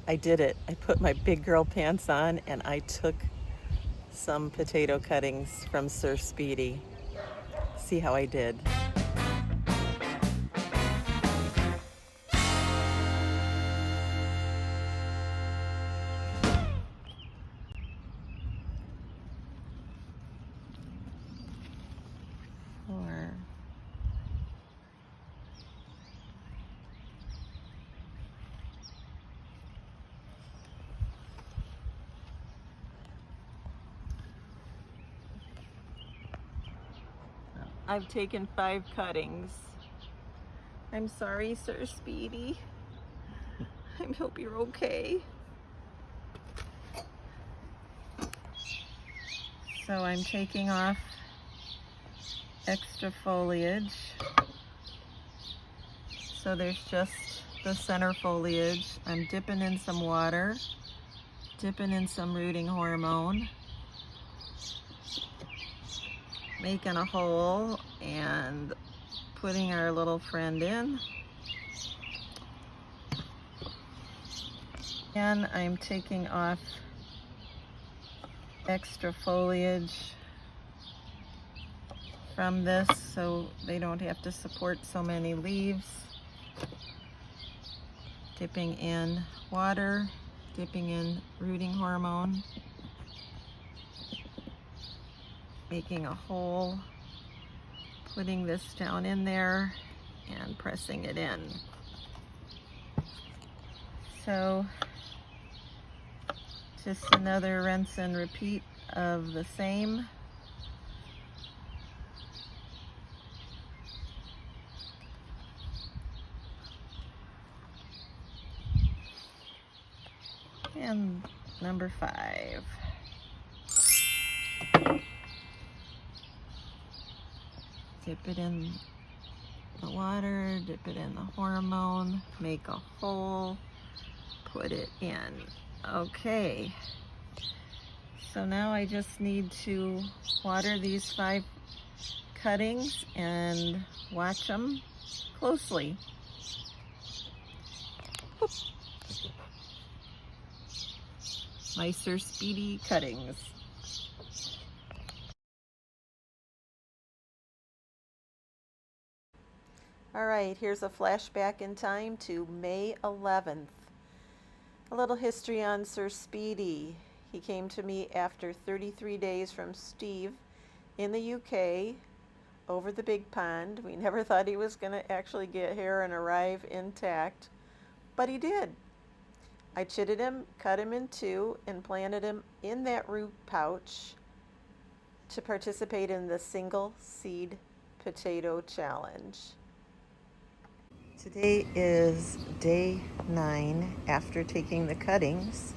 I did it. I put my big girl pants on and I took some potato cuttings from Sir Speedy. See how I did. Four. I've taken 5 cuttings. I'm sorry, Sir Speedy. I hope you're okay. So I'm taking off extra foliage. So there's just the center foliage. I'm dipping in some water, dipping in some rooting hormone, making a hole and putting our little friend in. And I'm taking off extra foliage from this so they don't have to support so many leaves. Dipping in water, dipping in rooting hormone, making a hole, putting this down in there and pressing it in. So just another rinse and repeat of the same. And number 5. Dip it in the water, dip it in the hormone, make a hole, put it in. Okay, so now I just need to water these 5 cuttings and watch them closely. Whoop. My Sir Speedy cuttings. All right, here's a flashback in time to May 11th. A little history on Sir Speedy. He came to me after 33 days from Steve in the UK over the big pond. We never thought he was going to actually get here and arrive intact, but he did. I chitted him, cut him in 2, and planted him in that root pouch to participate in the Single Seed Potato Challenge. Today is day 9 after taking the cuttings,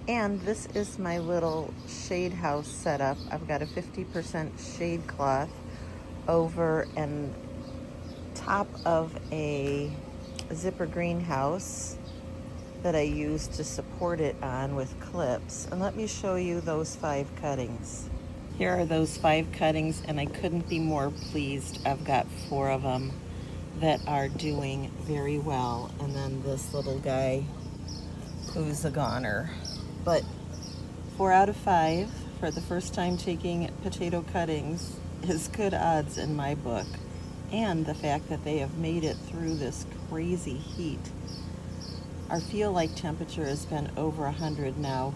and this is my little shade house setup. I've got a 50% shade cloth over and top of a zipper greenhouse that I use to support it on with clips. And let me show you those 5 cuttings. Here are those 5 cuttings, and I couldn't be more pleased. I've got 4 of them that are doing very well, and then this little guy who's a goner. But 4 out of 5 for the first time taking potato cuttings is good odds in my book, and the fact that they have made it through this crazy heat. Our feel like temperature has been over 100 now,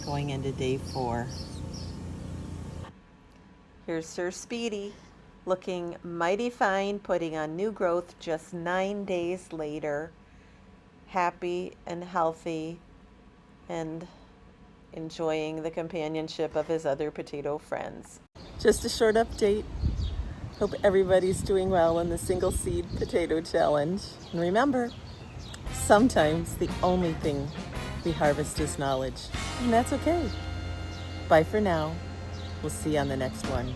going into day 4. Here's Sir Speedy, looking mighty fine, putting on new growth just 9 days later, happy and healthy and enjoying the companionship of his other potato friends. Just a short update. Hope everybody's doing well in the Single Seed Potato Challenge. And remember, sometimes the only thing we harvest is knowledge, and that's okay. Bye for now. We'll see you on the next one.